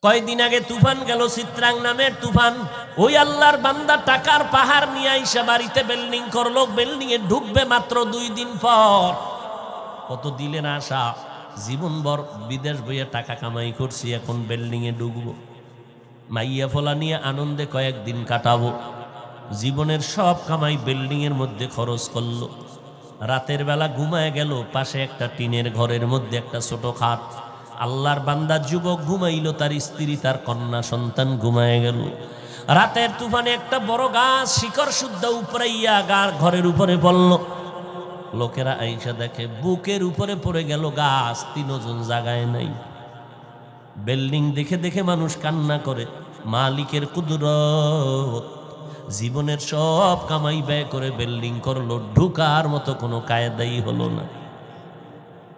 কয়দিন আগে তুফান গেল, চিত্রাং নামের তুফান। ওই আল্লাহর বান্দা টাকার পাহাড় নিয়ে আইসা বাড়িতে বিল্ডিং করলো, বিল্ডিং এ ঢুকবে মাত্র 2 দিন পর। কত দিলেন আশা, জীবনভর বিদেশ বইয়া টাকা কামাই করছি, এখন বিল্ডিং এ ঢুকবো, মাইয়া ফলা নিয়ে আনন্দে কয়েকদিন কাটাবো। জীবনের সব কামাই বিল্ডিং এর মধ্যে খরচ করলো। রাতের বেলা ঘুমায় গেল, পাশে একটা টিনের ঘরের মধ্যে একটা ছোট খাট। আল্লাহর বান্দা যুবক ঘুমাইল, তার স্ত্রী তার কন্যা সন্তান ঘুমায় গেল। রাতের তুফানে একটা বড় গাছ শিকড় শুদ্ধ উপরাইয়া ঘরের উপরে পড়ল। লোকেরা আইসা দেখে বুকের উপরে পড়ে গেল গাছ, 3 জন জায়গায় নাই। বিল্ডিং দেখে দেখে মানুষ কান্না করে। মালিকের কুদরত, জীবনের সব কামাই ব্যয় করে বিল্ডিং করলো, ঢুকার মতো কোনো কায়দাই হলো না।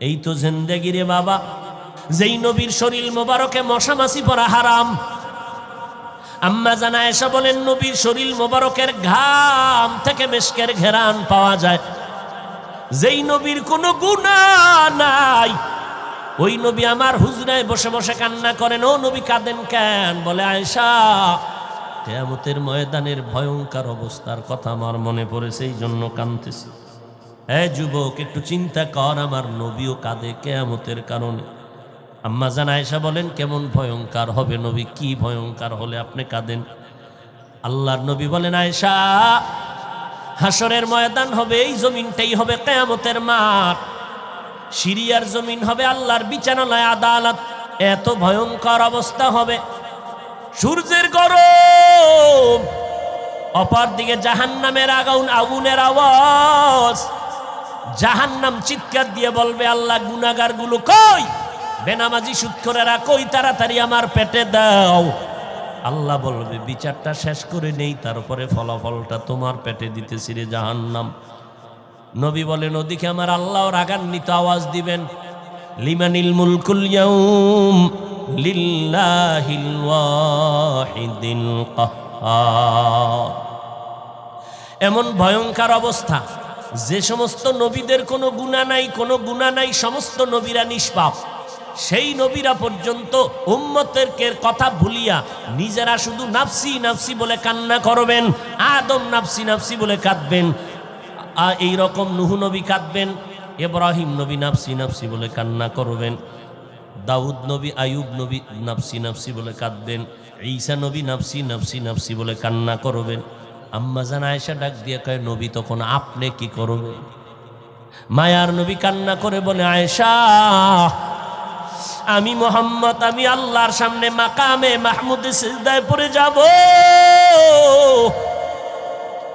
এই তো জিন্দেগি রে বাবা। যেই নবীর শরীর মোবারকে মশা মাছি পরা হারাম, আম্মা জান আয়েশা বলেন নবীর শরীর মোবারকের ঘাম থেকে মিশকের ঘেরান পাওয়া যায়। যেই নবীর কোনো গুনাহ নাই, ওই নবী আমার হুজরায় বসে বসে কান্না করেন। ও নবী কাঁদেন কেন? বলে আয়েশা, কিয়ামতের ময়দানের ভয়ঙ্কর অবস্থার কথা আমার মনে পড়েছে, এই জন্য কাঁদতেছি। হ্যাঁ যুবক, একটু চিন্তা কর, আমার নবীও কাঁদে কিয়ামতের কারণে। আম্মা জান আয়েশা বলেন কেমন ভয়ঙ্কর হবে নবী, কি ভয়ঙ্কর হলে আপনি কাঁদেন? আল্লাহর নবী বলেন আয়েশা, হাসরের ময়দান হবে, এই জমিনটাই হবে কিয়ামতের মাঠ। সিরিয়ার জমিন হবে আল্লাহর বিচারালয়, আদালত। এত ভয়ঙ্কর অবস্থা হবে, সূর্যের গরম, অপর দিকে জাহান্নামের আগুনের আওয়াজ। জাহান্নাম চিৎকার দিয়ে বলবে, আল্লাহ গুনাহগার গুলো কই? বেনামাজি সুদখোরেরা কই? তাড়াতাড়ি আমার পেটে দাও। আল্লাহ বলবে, বিচারটা শেষ করে নেই, তারপরে ফলাফলটা তোমার পেটে দিতেছি রে জাহান্নাম। নবী বলেন ওদিকে আমার আল্লাহ রাগান্বিত আওয়াজ দিবেন, লিমানিল মুলকুল ইয়াউম লিল্লাহিল ওয়াহিদিল কাহ্হার। এমন ভয়ঙ্কর অবস্থা, যে সমস্ত নবীদের কোনো গুনাহ নাই, কোনো গুনাহ নাই, সমস্ত নবীরা নিষ্পাপ। সেই নবীরা পর্যন্ত উম্মতের কথা ভুলিয়া নিজেরা শুধু নাফসি নাফসি বলে কান্না করবেন। আদম নাফসি নাফসি বলে কাঁদবেন, এই রকম নূহ নবী কাঁদবেন, ইব্রাহিম নবী নাফসি নাফসি বলে কান্না করবেন, দাউদ নবী আয়ুব নবী নাফসি নাফসি বলে কাঁদবেন, ঈসা নবী নাফসি নাফসি নাফসি বলে কান্না করবেন। আম্মা জান আয়েশা ডাক দিয়ে কয়, নবী তখন আপনি কি করবেন? মায়ার নবী কান্না করে বলে, আয়েশা, আমি মুহাম্মদ, আমি আল্লাহর সামনে মাকামে মাহমুদে সিজদায় পড়ে যাব,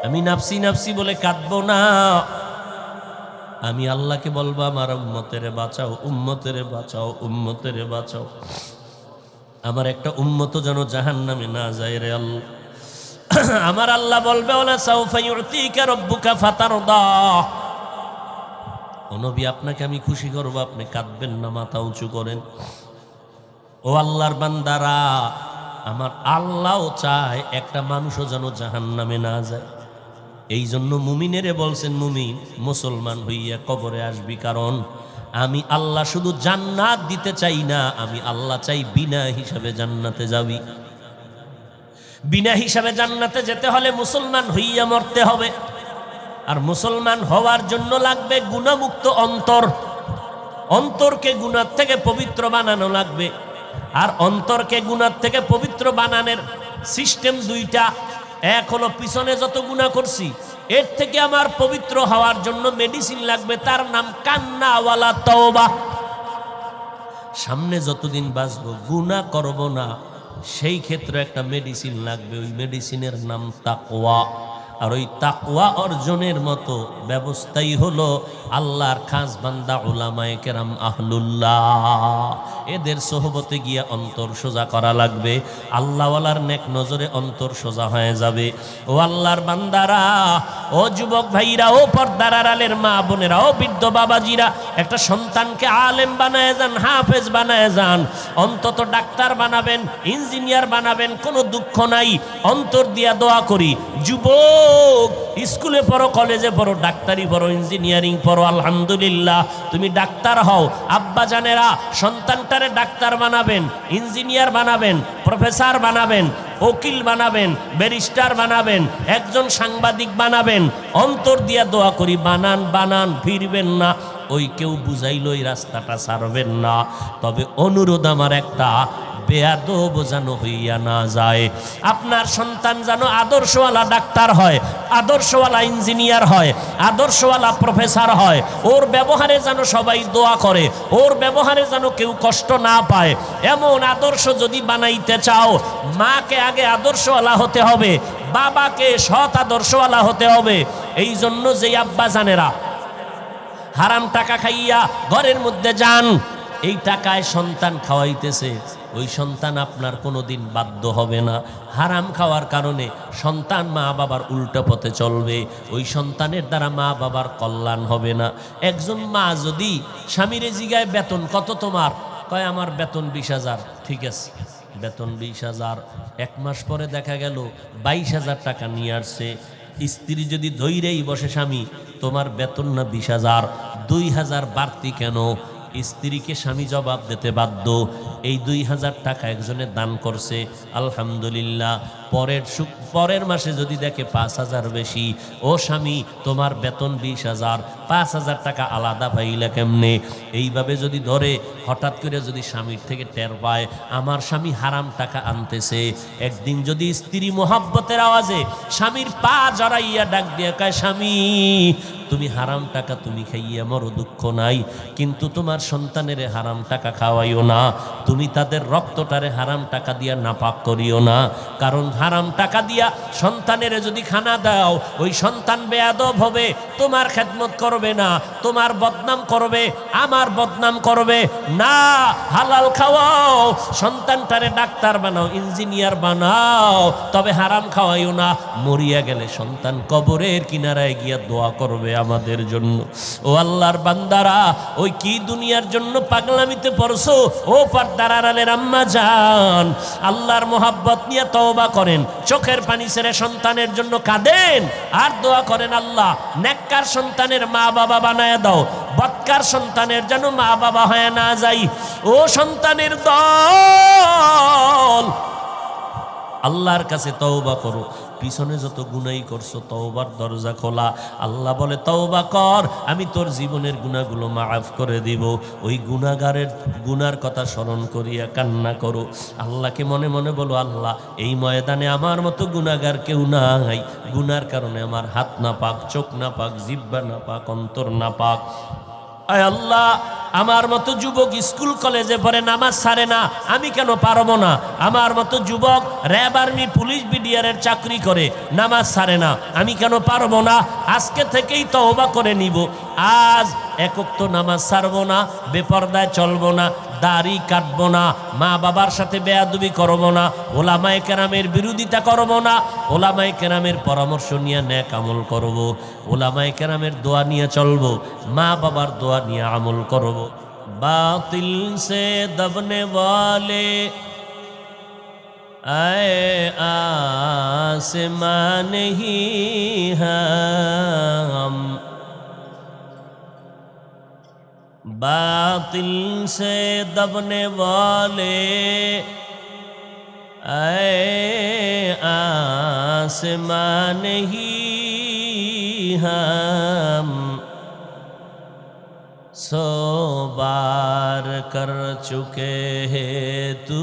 আমি নাফসি নাফসি বলে কাঁদবো না। আমি আল্লাহকে বলবো, আমার উম্মতেরে বাঁচাও, উম্মতেরে বাঁচাও, উম্মতেরে বাঁচাও। আমার একটা উম্মত যেন জাহান্নামে না যায় রে আল্লাহ। আমার আল্লাহ বলবে, ওলা সাউফা ইউতিকা রাব্বুকা ফাতারদা। ও নবী, আপনাকে আমি খুশি করব, আপনি কাঁদবেন না, মাথা উঁচু করেন। ও আল্লাহর বান্দারা, আমার আল্লাহও চায় একটা মানুষও যেন জাহান্নামে না যায়। এই জন্য মুমিনেরে বলছেন, মুমিন মুসলমান হইয়া কবরে আসবি, কারণ আমি আল্লাহ শুধু জান্নাত দিতে চাই না, আমি আল্লাহ চাই বিনা হিসাবে জান্নাতে যাবি। বিনা হিসাবে জান্নাতে যেতে হলে মুসলমান হইয়া মরতে হবে। আর মুসলমান হওয়ার জন্য লাগবে গুনাহমুক্ত অন্তর। অন্তরকে গুনাহ থেকে পবিত্র বানানো লাগবে। আর অন্তরকে গুনাহ থেকে পবিত্র বানানোর সিস্টেম 2টা। এক হলো পিছনে যত গুনাহ করছি এর থেকে আমার পবিত্র হওয়ার জন্য মেডিসিন লাগবে, তার নাম কান্না ওয়ালা তওবা। সামনে যতদিন বাঁচবো গুনাহ করব না, সেই ক্ষেত্রে একটা মেডিসিন লাগবে, ওই মেডিসিনের নাম তাকওয়া। আর ওই তাকওয়া অর্জনের মতো ব্যবস্থাই হলো আল্লাহর খাস বান্দা উলামায়ে কেরাম আহলুল্লাহ, এদের সোহবতে গিয়ে অন্তর সোজা করা লাগবে। আল্লাহওয়ালার নেক নজরে অন্তর সোজা হয়ে যাবে। ও আল্লাহর বান্দারা, ও যুবক ভাইরা, ও পর্দার আড়ালের মা বোনেরা, ও বৃদ্ধ বাবাজিরা, একটা সন্তানকে আলেম বানায় যান, হাফেজ বানায় যান, অন্তত ডাক্তার বানাবেন, ইঞ্জিনিয়ার বানাবেন, কোনো দুঃখ নাই। অন্তর দিয়া দোয়া করি, যুবক স্কুলে পড়ো, কলেজে পড়ো, ডাক্তারি পড়ো, ইঞ্জিনিয়ারিং পড়ো, আলহামদুলিল্লাহ তুমি ডাক্তার হও। আব্বা জানেরা সন্তানটারে ডাক্তার বানাবেন, ইঞ্জিনিয়ার বানাবেন, প্রফেসর বানাবেন, উকিল বানাবেন, ব্যারিস্টার বানাবেন, একজন সাংবাদিক বানাবেন। অন্তর দিয়া দোয়া করি বানান, বানান, ফিরবেন না। ওই কেউ বুঝাইল এই রাস্তাটা ছাড়বেন না। তবে অনুরোধ আমার একটা, বেয়াদব যেন হইয়া না যায়। আপনার সন্তান যেন আদর্শওয়ালা ডাক্তার হয়, আদর্শওয়ালা ইঞ্জিনিয়ার হয়, আদর্শওয়ালা প্রফেসর হয়। ওর ব্যবহারে যেন সবাই দোয়া করে, ওর ব্যবহারে যেন কেউ কষ্ট না পায়। এমন আদর্শ যদি বানাইতে চাও, মাকে আগে আদর্শওয়ালা হতে হবে, বাবাকে সৎ আদর্শওয়ালা হতে হবে। এই জন্য যে আব্বা জানেরা হারাম টাকা খাইয়া ঘরের মধ্যে যান, এই টাকায় সন্তান খাওয়াইতেছে, ওই সন্তান আপনার কোনোদিন বাধ্য হবে না। হারাম খাওয়ার কারণে সন্তান মা বাবার উল্টো পথে চলবে, ওই সন্তানের দ্বারা মা বাবার কল্যাণ হবে না। একজন মা যদি স্বামীরে জিগায় বেতন কত তোমার, কয় আমার বেতন 20,000। ঠিক আছে, বেতন 20,000। এক মাস পরে দেখা গেল 22,000 টাকা নিয়ে আসছে। স্ত্রী যদি ধৈরেই বসে, স্বামী তোমার বেতন না 20,000, 2,000 বাড়তি কেন? স্ত্রীকে স্বামী জবাব দিতে বাধ্য, এই 2,000 টাকা একজনে দান করছে, আলহামদুলিল্লাহ। পরের মাসে যদি দেখে 5,000 বেশি, ও স্বামী তোমার বেতন 20,000, 5,000 টাকা আলাদা পাইলা কেমনে? এইভাবে যদি ধরে, হঠাৎ করে যদি স্বামীর থেকে টের পায় আমার স্বামী হারাম টাকা আনতেছে, একদিন যদি স্ত্রী মোহাব্বতের আওয়াজে স্বামীর পা জড়াইয়া ডাক দিয়ে কয়, স্বামী তুমি হারাম টাকা তুমি খাইয়া মরো, দুঃখ নাই, কিন্তু তোমার সন্তানের হারাম টাকা খাওয়াইও না, তুমি তাদের রক্তটারে হারাম টাকা দিয়া নাপাক করিও না। কারণ হারাম টাকা দিয়া সন্তানের যদি খানা দাও, ওই সন্তান বেয়াদব হবে, তোমার খেদমত করবে না, তোমার বদনাম করবে, আমার বদনাম করবে না। হালাল খাওয়াও, সন্তানটারে ডাক্তার বানাও, ইঞ্জিনিয়ার বানাও, তবে হারাম খাওয়াইও না। মরিয়া গেলে সন্তান কবরের কিনারায় গিয়া দোয়া করবে আমাদের জন্য। ও আল্লাহর বান্দারা, ওই কি দুনিয়ার জন্য পাগলামিতে পড়ছো? ও পর্দার আড়ালের আম্মা জান, আল্লাহর মোহাব্বত নিয়ে তওবা করেন, চোখের পানি ছেড়ে সন্তানের জন্য কাঁদেন, আর দোয়া করেন, আল্লাহ নেককার সন্তানের মা বাবা বানায় দাও, বদকার সন্তানের যেন মা বাবা হয়ে না যাই। ও সন্তানের দল, আল্লাহর কাছে তওবা করো। পিছনে যত গুনাই করছো, তওবার দরজা খোলা। আল্লাহ বলে তওবা কর, আমি তোর জীবনের গুনাহগুলো মাফ করে দিব। ওই গুনাহগারের গুনার কথা স্মরণ করিয়া কান্না করো। আল্লাহকে মনে মনে বলো, আল্লাহ এই ময়দানে আমার মতো গুনাহগার কেউ নাই, গুনার কারণে আমার হাত না পাক, চোখ না পাক, জিহ্বা না পাক, অন্তর না পাক। আয় আল্লাহ, আমার মতো যুবক স্কুল কলেজে পড়ে নামাজ ছাড়ে না, আমি কেন পারবো না? আমার মতো যুবক র্যাব, আর্মি, পুলিশ, বিডিআরের চাকরি করে, নামাজ ছাড়ে না, আমি কেন পারবো না? আজকে থেকেই তওবা করে নিব। আজ একক তো নামাজ ছাড়বো না, বেপরদায় চলবো না, দাড়ি কাটবো না, মা বাবার সাথে বেয়াদবি করবো না, ওলামায়ে কেরামের বিরোধিতা করবো না, ওলামায়ে কেরামের পরামর্শ নিয়ে নেক আমল করবো, ওলামায়ে কেরামের দোয়া নিয়ে চলবো, মা বাবার দোয়া নিয়ে আমল করবো। বাতিল সে দবনে ওয়ালে আয়ে আসমান হি হাম, बातिल से दबने वाले आए आसमान ही हम, 100 बार कर चुके हैं तू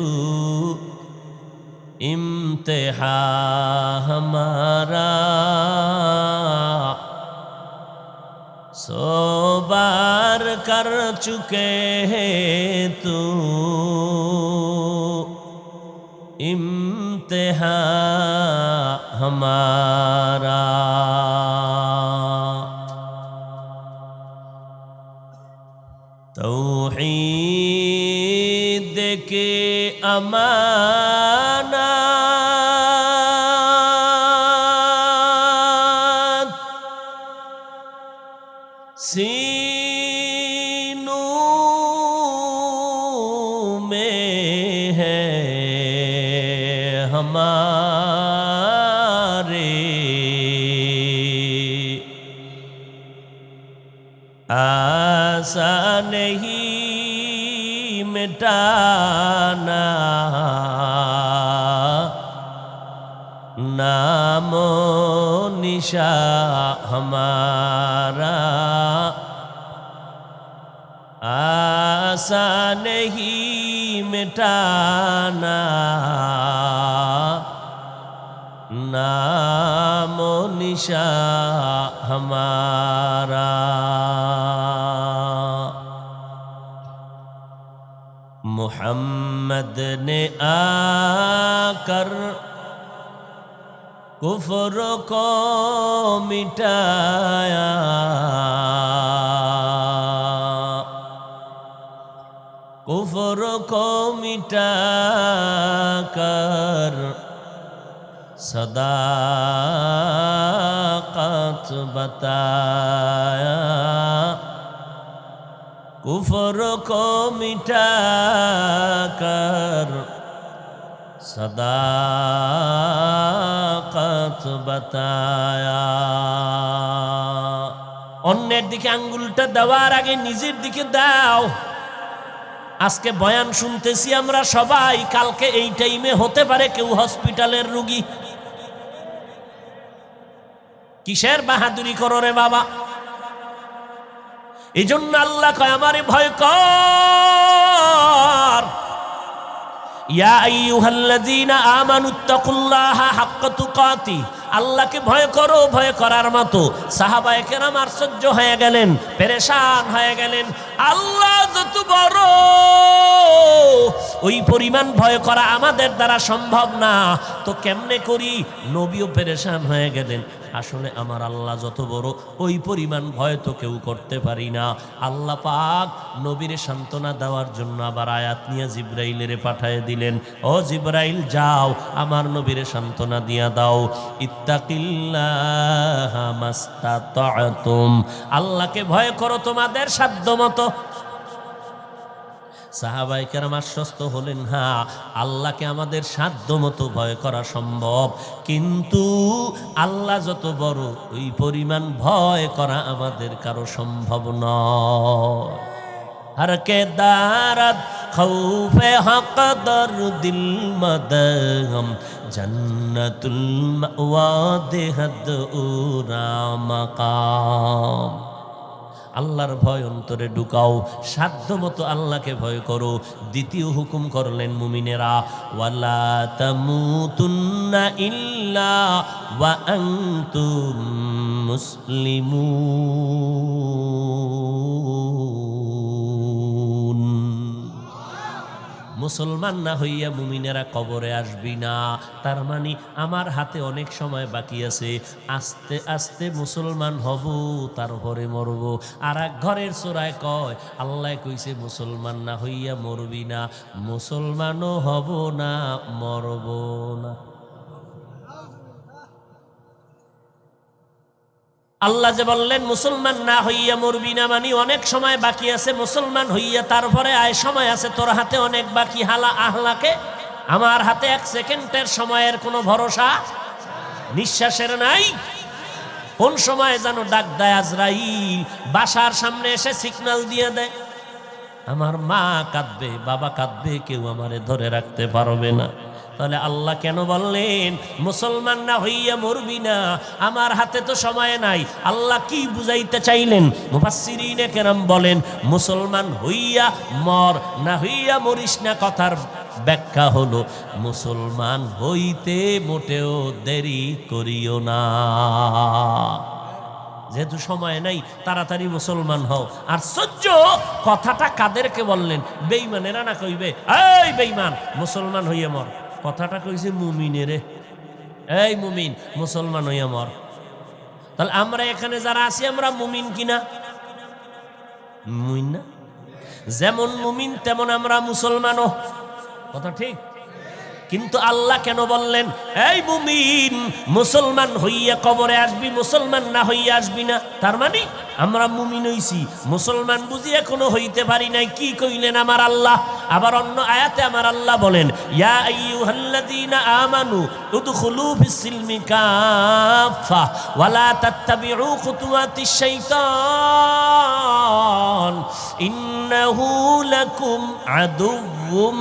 इम्तिहा हमारा, 100 बार कर चुके हैं तू इम्तिहा हमारा। तौहीद के अमानत सीनों में है हमारे, आशा नहीं मिटाना, नामो निशा हमारा आशा नहीं मिटाना, नामो निशा हमारा। मुहम्मद ने आकर कुफ्र को मिटाया, कुफ्र को मिटाकर सदाकत बताया, कुफ्र को मिटाकर सदाकत बताया। অন্যের দিকে আঙ্গুলটা দেওয়ার আগে নিজের দিকে দাও। আজকে বয়ান শুনতেছি আমরা সবাই, কালকে এই টাইমে হতে পারে কেউ হসপিটালের রোগী। কিসের বাহাদুরি করো রে বাবা? এই জন্য আল্লাহ কয় আমারে ভয় কর। ইয়া আইয়ুহাল্লাযীনা আমানুত্তাকুল্লাহা হাক্কা তুকাতি, আল্লাহকে ভয় করো, ভয় করার মতো। সাহাবায়ে কেরাম আশ্চর্য হয়ে গেলেন, পেরেশান হয়ে গেলেন। আল্লাহ যত বড়, ওই পরিমাণ ভয় করা আমাদের দ্বারা সম্ভব না, তো কেমনে করি? নবীও পেরেশান হয়ে গেলেন। আসলে আমার আল্লাহ যত বড়, ওই পরিমাণ ভয় তো কেউ করতে পারি না। আল্লাহ পাক নবীরে সান্ত্বনা দেওয়ার জন্য আবার আয়াত নিয়ে জিব্রাইলের পাঠিয়ে দিলেন, ও জিব্রাইল যাও আমার নবীরে সান্ত্বনা দিয়া দাও, ইত্তাকিল্লাহা মাস্তাতাতুম, আল্লাহকে ভয় করো তোমাদের সাধ্যমতো। সাহাবায়ে কেরাম আশ্বস্ত হলেন, হ্যাঁ আল্লাহকে আমাদের সাধ্যমতো ভয় করা সম্ভব, কিন্তু আল্লাহ যত বড় ওই পরিমাণ ভয় করা আমাদের কারো সম্ভব নয়। हर के दारत खौफे हक दर दिल मदहम जन्नतुल मअवा देहद उरा मकाम। আল্লাহর ভয় অন্তরে ঢুকাও, সাধ্যমতো আল্লাহকে ভয় করো। দ্বিতীয় হুকুম করলেন মুমিনেরা, ওয়ালা তামুতুন্না ইল্লা ওয়া আনতুম মুসলিমুন। মুসলমান না হইয়া মুমিনেরা কবরে আসবি না। তার মানে আমার হাতে অনেক সময় বাকি আছে, আস্তে আস্তে মুসলমান হব, তারপরে মরব। আর এক ঘরের চোরায় কয়, আল্লাহ কইছে মুসলমান না হইয়া মরবি না, মুসলমানও হব না, মরব না। আল্লাহ যে বললেন মুসলমান না হইয়া মরবি না, মানে অনেক সময় বাকি আছে, মুসলমান হইয়া তারপরে আয় সময় আছে, তোর হাতে অনেক বাকি। হালা আহলাকে, আমার হাতে এক সেকেন্ডের সময়ের কোনো ভরসা নিঃশ্বাসের নাই। কোন সময় যেন ডাক দেয় আজরাইল, বাসার সামনে এসে সিগন্যাল দিয়ে দেয়, আমার মা কাঁদবে, বাবা কাঁদবে, কেউ আমারে ধরে রাখতে পারবে না। তাহলে আল্লাহ কেন বললেন মুসলমান না হইয়া মরবি না? আমার হাতে তো সময় নাই। আল্লাহ কি বুঝাইতে চাইলেন? মুফাসসিরিনে কেরাম বলেন মুসলমান হইয়া মর, না হইয়া মরিস না। কথার ব্যাখ্যা হলো মুসলমান হইতে মোটেও দেরি করিও না। যেহেতু সময় নাই, তাড়াতাড়ি মুসলমান হও। আর সহ্য কথাটা কাদেরকে বললেন? বেঈমানেরা না কইবে এই বেঈমান মুসলমান হইয়া মর, কথাটা কইছে মুমিনেরে, এই মুমিন মুসলমান হইয়া মর। তাহলে আমরা এখানে যারা আছি আমরা মুমিন কিনা? মুমিন না? যেমন মুমিন তেমন আমরা মুসলমানও, কথা ঠিক। কিন্তু আল্লাহ কেন বললেন এই মুমিন মুসলমান হইয়া কবরে আসবি, মুসলমান না হইয়া আসবি না? তার মানে আমরা মুমিন হইছি, মুসলমান বুঝি এখনো হইতে পারি নাই। কি কইলেন আমার আল্লাহ? আবার অন্য আয়াতে আমার আল্লাহ বলেন ইয়া আইয়ুহাল্লাযীনা আমানু উদখুলু ফিস-সিলমি কাফা ওয়ালা তাত্তাবিউ খুতুওয়াতিশ শাইতান ইন্নাহু লাকুম আদুউম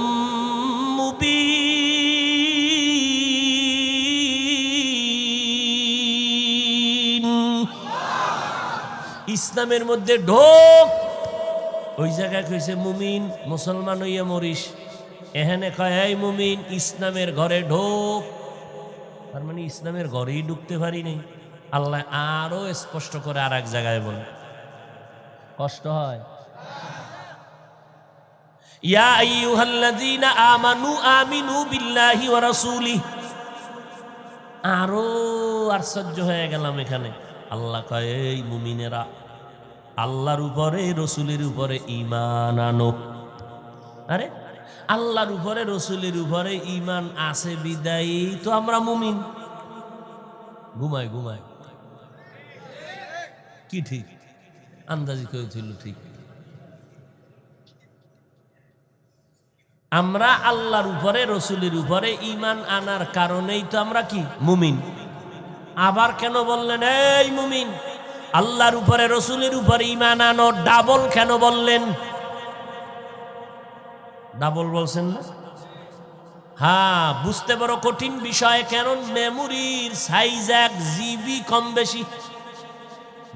মুবিন। ইসলামের মধ্যে ঢোক, ওই জায়গায় কইছে মুমিন মুসলমান হইয়া মরিস, এখানে কয় এই মুমিন ইসলামের ঘরে ঢোক। তার মানে ইসলামের ঘরেই ঢুকতে পারি নাই। আল্লাহ আরো স্পষ্ট করে আর এক জায়গায় বলে, কষ্ট হয়। ইয়া আইয়ুহাল্লাযীনা আমানু আমিনু বিল্লাহি ওয়া রাসূলিহি। আরো আশ্চর্য হয়ে গেলাম এখানে। আল্লাহ কয় এই মুমিনেরা আল্লাহর উপরে রসুলের উপরে ঈমান আনো। আরে আল্লাহর উপরে রসুলের উপরে ঈমান আছে বিদায়ী তো আমরা মুমিন। ঘুমাই ঘুমাই কি ঠিক আন্দাজি করেছিল ঠিক। আমরা আল্লাহর উপরে রসুলের উপরে ঈমান আনার কারণেই তো আমরা কি মুমিন। আবার কেন বললেন এই মুমিন আল্লাহর উপরে রসুলের উপরে ঈমান আনো? ডাবল কেন বললেন? ডাবল বলছেন না? হ্যাঁ, বুঝতে বড় কঠিন বিষয়। কারণ মেমোরির সাইজ 1 জিবি কম বেশি।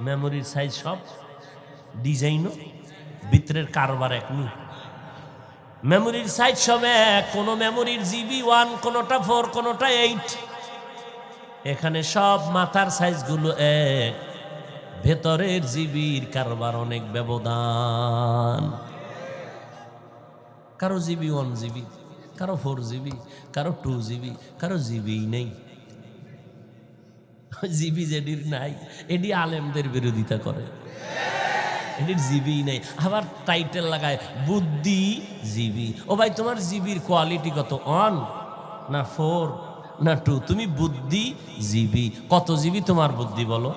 মেমোরির সাইজ সব ডিজাইনও ভিতরের কারবার এক নি। মেমোরির সাইজ সব এক, কোন মেমোরির জিবি 1, কোনটা 4, কোনটা 8। এখানে সব মাথার সাইজগুলো এক, ভেতরের জিবির কারবার অনেক ব্যবধান। কারো জিবি 1 জিবি, কারো 4 জিবি, কারো 2 জিবি, কারো জিবি নেই। জিবি যেটির নাই এটি আলেমদের বিরোধিতা করে, এটির জিবি নেই। আবার টাইটেল লাগায় বুদ্ধি জিবি। ও ভাই তোমার জিবির কোয়ালিটি কত? 1 না 4 না 2? তুমি বুদ্ধি জিবি, কত জিবি তোমার বুদ্ধি বলো?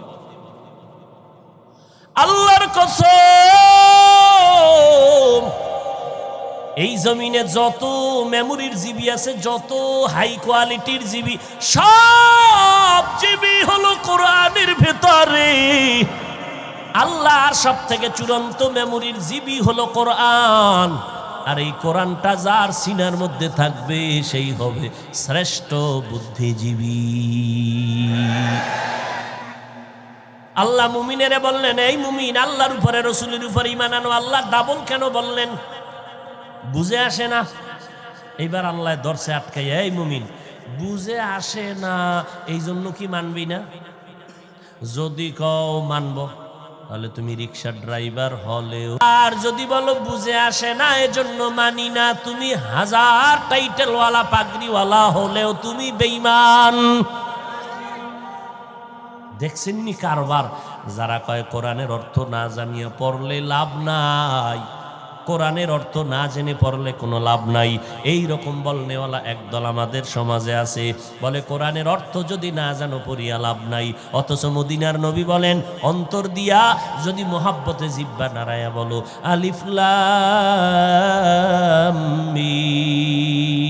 আল্লাহর কসম, এই জমিনে যত মেমোরির জিবি আছে, যত হাই কোয়ালিটির জিবি, সব জিবি হলো কোরআনের ভেতরে। আল্লাহর সব থেকে চূড়ান্ত মেমোরির জিবি হলো কোরআন। আর এই কোরআনটা যার সিনার মধ্যে থাকবে সেই হবে শ্রেষ্ঠ বুদ্ধিজীবী। আল্লাহ মুমিনেরে বললেন এই মুমিন আল্লাহর উপরে রসুলের উপরে ঈমান আনো। আল্লাহ ডাবল কেন বললেন? বুঝে আসে না। এইবার আল্লাহ ধরছে আটকাই, এই মুমিন বুঝে আসে না এই জন্য কি মানবি না? যদি কও মানব তাহলে তুমি রিক্সার ড্রাইভার হলেও, আর যদি বলো বুঝে আসে না এজন্য মানি না, তুমি 1000 টাইটেলওয়ালা পাগড়িওয়ালা হলেও তুমি বেঈমান। দেখছেন নি কারবার? যারা কয় কোরআনের অর্থ না জানিয়ে পড়লে লাভ নাই, কোরআনের অর্থ না জেনে পড়লে কোনো লাভ নাই, এই রকম বলনেওয়ালা একদল আমাদের সমাজে আছে। বলে কোরআনের অর্থ যদি না জানো পড়িয়া লাভ নাই। অথচ মদিনার নবী বলেন অন্তর দিয়া যদি মোহাব্বতে জিহ্বা নাড়ায়া বলো আলিফ লাম মিম,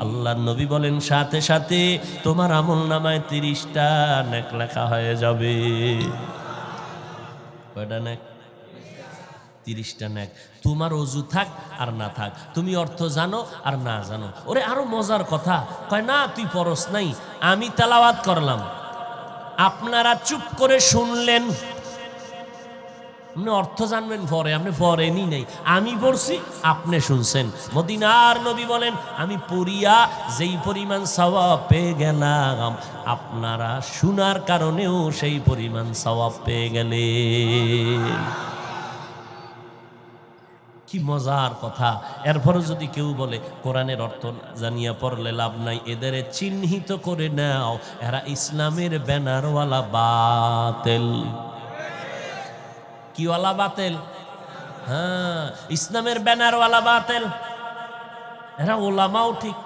আল্লাহর নবী বলেন সাথে সাথে তোমার আমল নামায় 30টা নেক লেখা হয়ে যাবে। কয়টা নেক? 30টা নেক। তোমার অজু থাক আর না থাক, তুমি অর্থ জানো আর না জানো। ওরে আরো মজার কথা, কয় না তুই পরশ নাই, আমি তেলাওয়াত করলাম, আপনারা চুপ করে শুনলেন, আপনি অর্থ জানবেন পরে, আপনি পড়েনি নাই, আমি পড়ছি আপনি শুনছেন। মদিনার নবী বলেন আমি পড়িয়া যেই পরিমাণ সওয়াব পেয়ে গেলাম, আপনারা শোনার কারণেও সেই পরিমাণ সওয়াব পেয়ে গেলেন। কি মজার কথা! এরপরও যদি কেউ বলে কোরআনের অর্থ জানিয়া পড়লে লাভ নাই, এদের চিহ্নিত করে নাও, এরা ইসলামের ব্যানারওয়ালা বাতিল। কিওয়ালা বাতিল? হ্যাঁ, ইসলামের ব্যানারওয়ালা বাতিল। এরা ওলামাও ঠিক,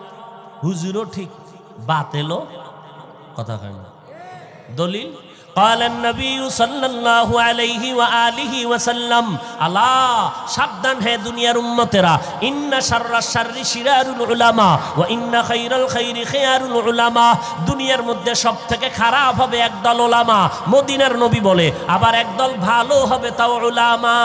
হুজুরও ঠিক, বাতেলও কথা কয় না। দলিল قال النبي صلى الله عليه وآله وسلم আলা সাবধান হে দুনিয়ার উম্মতেরা, ইন্না শাররাশ শাররি শিরারুল উলামা ওয়া ইন্না খায়রাল খায়রি খিয়ারুল উলামা। দুনিয়ার মধ্যে সবথেকে খারাপ হবে একদল উলামা, মদিনার নবী বলে, আবার একদল ভালো হবে তাও উলামা।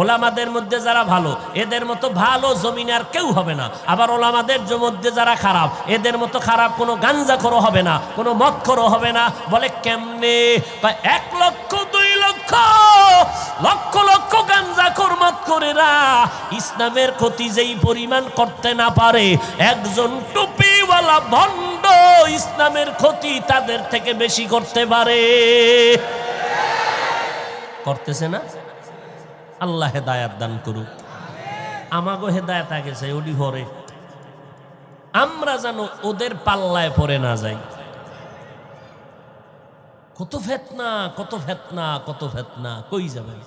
ওলামাদের মধ্যে যারা ভালো, এদের মতো ভালো জমিনে আর কেউ হবে না। আবার ওলামাদের মধ্যে যারা খারাপ, এদের মতো খারাপ কোনো গাঞ্জাখোরও হবে না, কোনো মদখোরও হবে না। বলে কেমনে? 1 লক্ষ 2 লক্ষ লক্ষ লক্ষ গাঞ্জাখোর মদখোরেরা ইসলামের ক্ষতি যেই পরিমাণ করতে না পারে, একজন টুপিওয়ালা ভণ্ড ইসলামের ক্ষতি তাদের থেকে বেশি করতে পারে। করতেছে না? আল্লাহ হেদায়াত দান করুক। আমাগো হেদায়াত আগে চাই, ওডি হরে আমরা যেন ওদের পাল্লায় পড়ে না যাই। কত ফেতনা, কত ফেতনা, কত ফেতনা, কই যাবেন?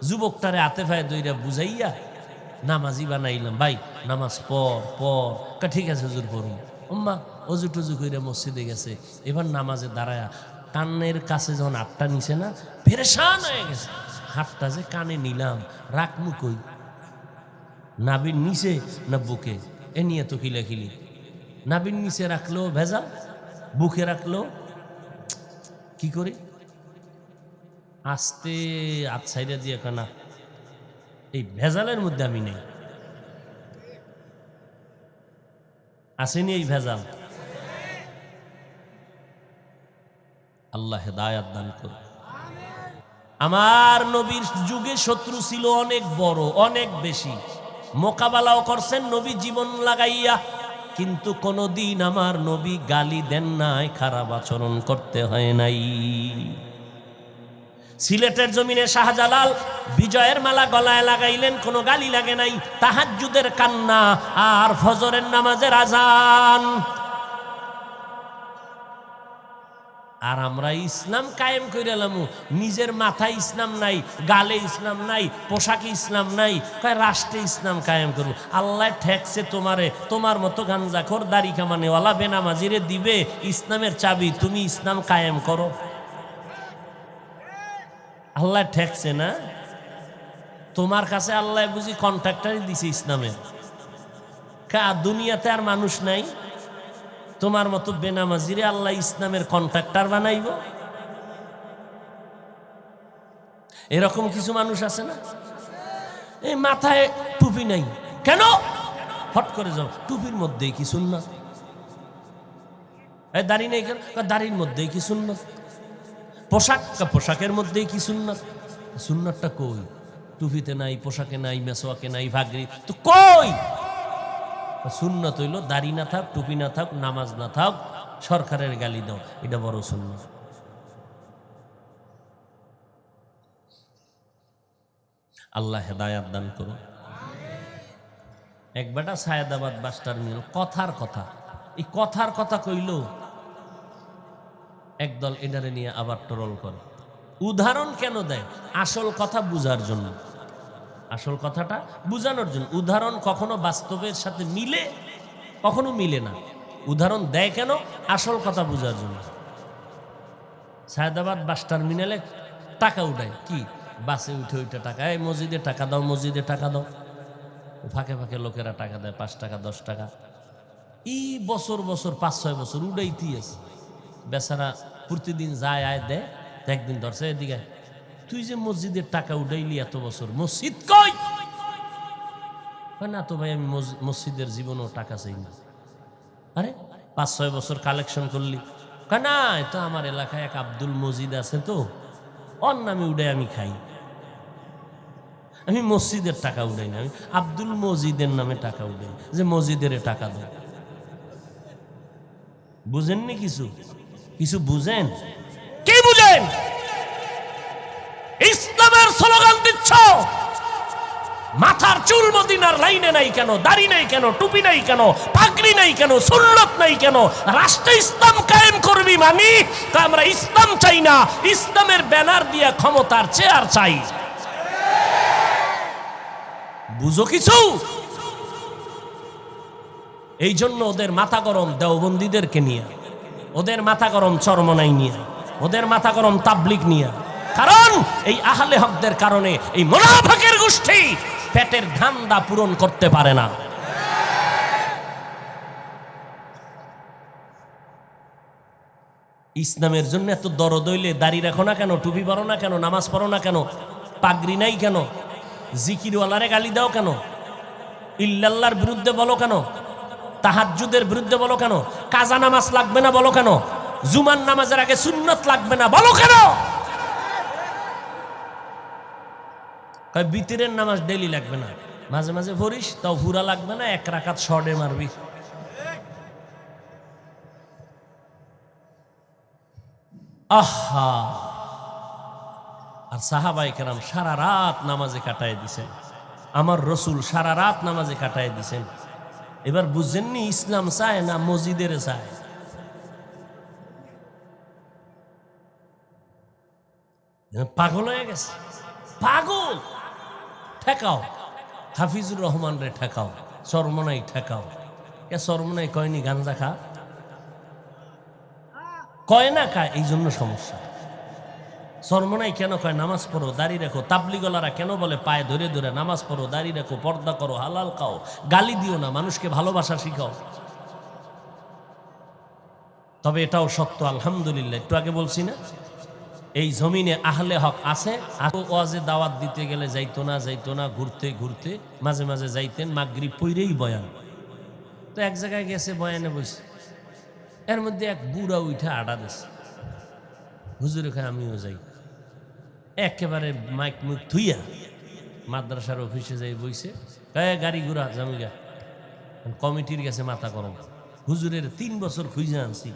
যুবকটারে হাতে ফায়ে দইরা বুঝাইয়া নামাজি বানাইলাম। ভাই নামাজ পড়, ঠিক আছে হুজুর পড়ুন। উম্মা অজু টুজু কইরা মসজিদে গেছে, এবার নামাজে দাঁড়ায়া কানের কাছে যখন হাতটা নিছে না, পেরেশান হয়ে গেছে। হাতটা যে কানে নিলাম, রাখমু কই? নাবির নিচে না বুকে? এ নিয়ে তো খিলাখিলি। নাবির নিচে রাখলো ভেজাল, বুকে রাখলো কি করে? আস্তে হাত সাইডে দিয়ে কানা, এই ভেজালের মধ্যে আমি নেই। আসেনি এই ভেজাল? আল্লাহ হেদায়াত দান করুন। আমার নবীর যুগে শত্রু ছিল অনেক বড়, অনেক বেশি, মোকাবেলাও করছেন নবী জীবন লাগাইয়া, কিন্তু কোনদিন আমার নবী গালি দেন নাই, খারাপ আচরণ করতে হয় নাই। সিলেটের জমিনে শাহজালাল বিজয়ের মালা গলায় লাগাইলেন, কোনো গালি লাগে নাই। তাহাজ্জুদের কান্না আর ফজরের নামাজের আজান। আর আমরা ইসলাম কায়েম করে এলাম, নিজের মাথায় ইসলাম নাই, গালে ইসলাম নাই, পোশাকে ইসলাম নাই, কয় রাষ্ট্রে ইসলাম কায়েম করবো। আল্লাহ ঠেকছে তোমারে, তোমার মতো গাঞ্জাখোর দাড়ি কামানেওয়ালা বেনামাজিরে দিবে ইসলামের চাবি, তুমি ইসলাম কায়েম করো। আল্লাহ ঠেকছে না? তোমার কাছে আল্লাহ বুঝি কন্ট্রাক্টারই দিছে ইসলামের। দুনিয়াতে আর মানুষ নাই তোমার মতো বেনামাজিরে আল্লাহ ইসলামের কন্ট্রাক্টর বানাইব? এরকম কিছু মানুষ আছে না? এই মাথায় টুপি নাই কেন? হট করে যাও, টুপির মধ্যেই কি সুন্নাত? এই দাড়ি নেই কেন? দাড়ির মধ্যেই কি সুন্নাত? পোশাকের মধ্যেই কি সুন্নাত? সুন্নাতটা কই? টুপিতে নাই, পোশাকে নাই, মেসোয়াকে নাই, ভাগরি তো কই? সুন্নাত হইল দাড়ি না থাক, টুপি না থাক, নামাজ না থাক, সরকারের গালি দাও, এটা বড় সুন্নাত। আল্লাহ হেদায়াত দান করুন। এক বেটা সায়েদাবাদ বাস টার্মিনাল কথার কথা, এই কথার কথা কইল, একদল এনারে নিয়ে আবার টরল করে। উদাহরণ কেন দেয়? আসল কথা বুঝার জন্য, আসল কথাটা বুঝানোর জন্য। উদাহরণ কখনো বাস্তবের সাথে মিলে, কখনো মিলে না। উদাহরণ দেয় কেন? আসল কথা বুঝার জন্য। সায়েদাবাদ বাস টার্মিনালে টাকা উঠায়, কি বাসে উঠে উঠে টাকা, এই মসজিদে টাকা দাও, মসজিদে টাকা দাও। ফাঁকে ফাঁকে লোকেরা টাকা দেয়, 5 টাকা 10 টাকা। এই বছর বছর 5-6 বছর উঠাইতেই আছে। বেচারা প্রতিদিন যায় আয় দেয়। একদিন ধরছে, এদিকে তুই যে মসজিদের টাকা উঠাইলি এত বছর, মসজিদ কই? না তো ভাই, আমি মসজিদের জীবনও টাকা চাই না। আরে 5-6 বছর কালেকশন করলি? না, তো আমার এলাকায় এক আব্দুল মজিদ আছে, তো ওর নামে উড়ে আমি খাই। আমি মসজিদের টাকা উড়াই না, আমি আব্দুল মজিদের নামে টাকা উড়াই, যে মসজিদের টাকা দেয়। বুঝেননি? কিছু কিছু বুঝেন? কি বুঝেন? ইসলামের স্লোগান দিচ্ছ, মাথার চুল মদিনার লাইনে নাই কেন? দাড়ি নাই কেন? টুপি নাই কেন? পাগড়ি নাই কেন? সুন্নত নাই কেন? রাষ্ট্রে ইসলাম কায়েম করবি মানি? তা আমরা ইসলাম চাই না, ইসলামের ব্যানার দিয়া ক্ষমতার চেয়ার চাই। বুঝো কিছু? এই জন্য ওদের মাথা গরম দেওবন্দীদেরকে নিয়ে, ওদের মাথা গরম চরমনাই নিয়ে, ওদের মাথা গরম তাবলিগ নিয়ে। কারণ এই আহলে হকদের কারণে এই মুনাফিকের গোষ্ঠী পেটের ধান্দা পূরণ করতে পারে না। ইসলামের জন্য এত দরদ হইলে দাড়ি রাখো না কেন, টুপি পরো না কেন, নামাজ পড়ো না কেন, পাগড়ি নাই কেন, জিকিরওয়ালারে গালি দাও কেন, ইল্লাল্লাহর বিরুদ্ধে বলো কেন, তাহাজ্জুদের বিরুদ্ধে বলো কেন, কাজা নামাজ লাগবে না বলো কেন, জুমার নামাজের আগে সুন্নত লাগবে না বলো কেন? বিতিরের নামাজ ডেলি লাগবে না, মাঝে মাঝে পড়িস তাও পুরা লাগবে না, এক রাকাত শর্টে মারবি। আহা, আর সাহাবায়ে কেরাম সারা রাত নামাজে কাটায় দিছেন, আমার রসুল সারা রাত নামাজে কাটায় দিছেন। এবার বুঝছেননি ইসলাম চায় না মসজিদের চায়? পাগল হয়ে গেছে, পাগল। ঠেকাও হাফিজুর রহমান রে, ঠেকাও চরমনাই, ঠেকাও। কে চরমনাই কয়নি গাঞ্জা খা? কয় না খা, এই জন্য সমস্যা। চরমনাই কেন কয় নামাজ পড়ো, দাড়ি রাখো? তাবলিগলারা কেন বলে পায়ে ধরে ধরে নামাজ পড়ো, দাড়ি রাখো, পর্দা করো, হালাল খাও, গালি দিও না, মানুষকে ভালোবাসা শিখাও। তবে এটাও সত্য, আলহামদুলিল্লাহ, একটু আগে বলছি না, এই জমিনে আহলে হক আছে। ওয়াজে দাওয়াত দিতে গেলে যাইতো না, ঘুরতে ঘুরতে মাঝে মাঝে যাইতেন, মাগরিব পইরেই বয়ান। তো এক জায়গায় গেছে, বয়ানে বসে, এর মধ্যে এক বুড়া উঠে আডা দিছে, হুজুর খায় আমিও যাই। একেবারে মাইক মুখ থুইয়া মাদ্রাসার অফিসে যাই বইছে, গাড়ি ঘোড়া জামিগা। কমিটির গেছে মাথা গরম, হুজুরের 3 বছর খুঁজে আনছি,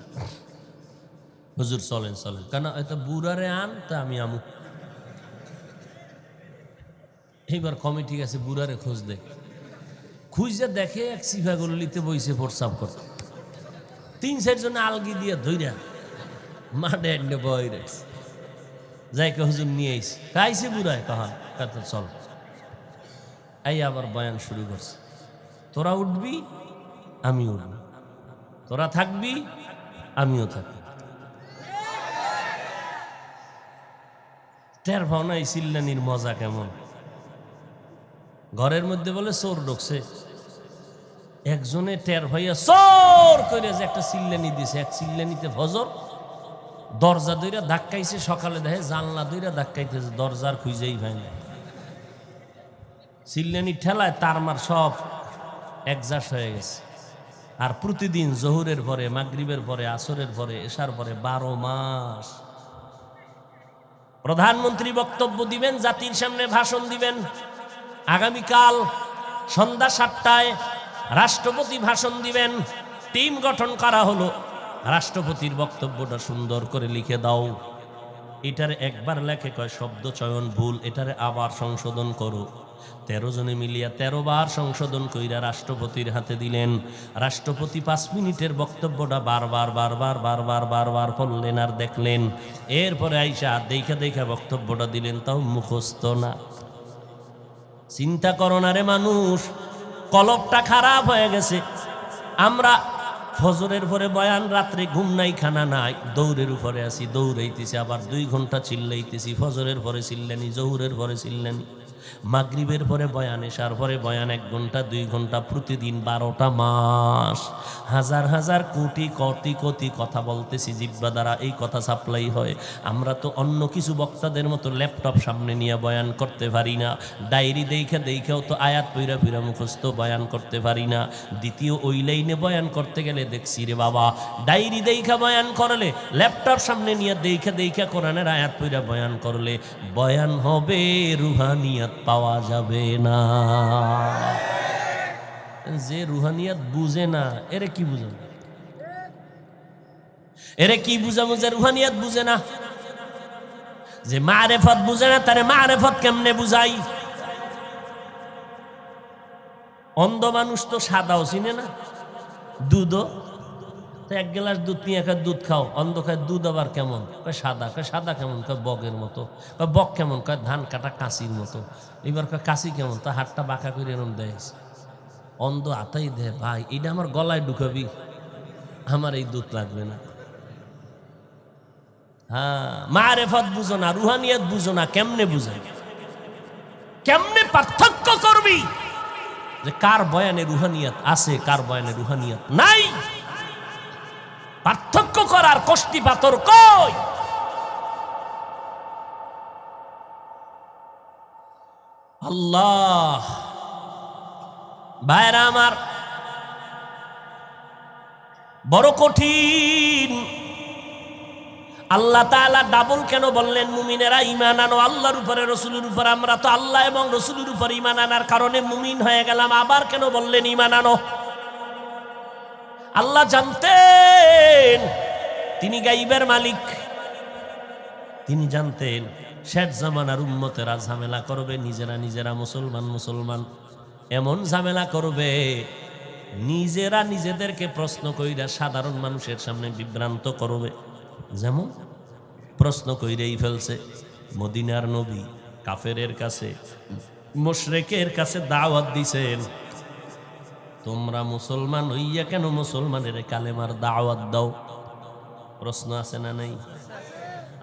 হুজুর চলেন চলেন, কেন এত বুড়ারে আন, তা আমি আমু। এইবার কমিটি গেছে বুড়ারে খোঁজ দেখ, খুঁজে দেখে এক সিফা গল্লিতে বইছে প্রস্রাব করতে, 3-4 জন আলগি দিয়ে ধইরা মাঠে এনে বই রেখেছে। যাইকে হুজুর নিয়ে আইসি, খাইছে বুড়ায়, কহান কত চল। এই আবার বয়ান শুরু করছে, তোরা উঠবি আমি উঠব, তোরা থাকবি আমিও থাকবি। টের পাও না এই চিল্লানির মজা কেমন? ঘরের মধ্যে বলে চোর ঢুকছে, একজনে টের ভাইয়া চোর করে যে একটা চিল্লানি দিছে, এক চিল্লানিতে ফজর। দরজা দইরা ধাক্কাইছে, সকালে দেখে জানলা দইরা ধাক্কাইতেছে, দরজার খুঁজেই ভাই না। চিল্লানি ঠেলায় তারমার সব একজাস্ট হয়ে গেছে। আর প্রতিদিন জোহরের পরে, মাগরিবের পরে, আসরের পরে, এশার পরে 12 মাস প্রধানমন্ত্রী বক্তব্য দিবেন, জাতির সামনে ভাষণ দিবেন। আগামীকাল সন্ধ্যা 7টায় রাষ্ট্রপতি ভাষণ দিবেন। টিম গঠন করা হলো, রাষ্ট্রপতির বক্তব্যটা সুন্দর করে লিখে দাও। এটারে একবার লেখে কয় শব্দ চয়ন ভুল, এটারে আবার সংশোধন করো। 13 জনে মিলিয়া 13 বার সংশোধন কইরা রাষ্ট্রপতির হাতে দিলেন। রাষ্ট্রপতি 5 মিনিটের বক্তব্যটা বারবার পড়লেন আর দেখলেন। এরপরে আইসা দেখা বক্তব্যটা দিলেন, তাও মুখস্থ না। চিন্তা করো না রে মানুষ, কলবটা খারাপ হয়ে গেছে। আমরা ফজরের পরে বয়ান, রাত্রে ঘুম নাই, খানা নাই, দৌড়ের উপরে আছি, দৌড়াইতেছি, আবার 2 ঘন্টা চিল্লাইতেছি। ফজরের পরে চিল্লানি, জোহরের পরে চিল্লানি, মাগরিবের পরে বয়ান, এশার পরে বয়ান, 1 ঘন্টা 2 ঘন্টা, প্রতিদিন 12টা মাস, হাজার কোটি কথা বলতেছি জিহ্বা দ্বারা। এই কথা সাপ্লাই হয়। আমরা তো অন্য কিছু বক্তাদের মতো ল্যাপটপ সামনে নিয়ে বয়ান করতে পারি না। ডায়েরি দেখেও তো আয়াত পইরা মুখস্থ বয়ান করতে পারি না। দ্বিতীয় ওই লাইনে বয়ান করতে গেলে দেখছি রে বাবা, ডায়েরি দেখা বয়ান করলে, ল্যাপটপ সামনে নিয়ে দেখা কোরআনের আয়াত পইরা বয়ান করলে বয়ান হবে, রুহানিয়াত পাওয়া যাবে না। যে রুহানিয়াত বুঝে না, এরে কি বুঝাবো? যে রুহানিয়াত বুঝে না, যে মারেফত বুঝে না, তারে মারেফত কেমনে বুঝাই? অন্ধ মানুষ তো সাদাও চিনে না, দুধও। তো 1 গ্লাস দুধ নিয়ে দুধ খাও, অন্ধ খায় দুধ আবার কেমন? সাদা কেমন? বগের মতো। বক কেমন? ধান কাটা কাশির মতো। এবার কাশি কেমন? তা হাতটা বাঁকা করে এরম দেয়। অন্ধ আতাই দে ভাই, এটা আমার গলায় ঢুকাবি, আমার এই দুধ লাগবে না। হ্যাঁ, মারেফত বুঝো না, রুহানিয়ত বুঝো না, কেমনে বুঝাই, কেমনে পার্থক্য করবি যে কার বয়ানে রুহানিয়ত আছে, কার বয়ানে রুহানিয়ত নাই? পার্থক্য করার কষ্টি পাথর কই? আল্লাহ, ভাইরা আমার, বড় কঠিন। আল্লাহ তাআলা ডাবল কেন বললেন? মুমিনেরা ঈমান আনো আল্লাহর উপরে, রসুলের উপর। আমরা তো আল্লাহ এবং রসুলের উপর ঈমান আনার কারণে মুমিন হয়ে গেলাম, আবার কেন বললেন ঈমান আনো? আল্লাহ জানতেন তিনি গাইবের মালিক, তিনি জানতেন শেষ জামানার উম্মতেরা ঝামেলা করবে, নিজেরা মুসলমান এমন ঝামেলা করবে, নিজেরা নিজেদেরকে প্রশ্ন কইরা সাধারণ মানুষের সামনে বিভ্রান্ত করবে। যেমন প্রশ্ন কইরেই ফেলছে, মদিনার নবী কাফেরের কাছে, মুশরিকের কাছে দাওয়াত দিছেন, তোমরা মুসলমান হইয়া কেন মুসলমানের কালেমার দাওয়াত দাও? প্রশ্ন আছে না নাই?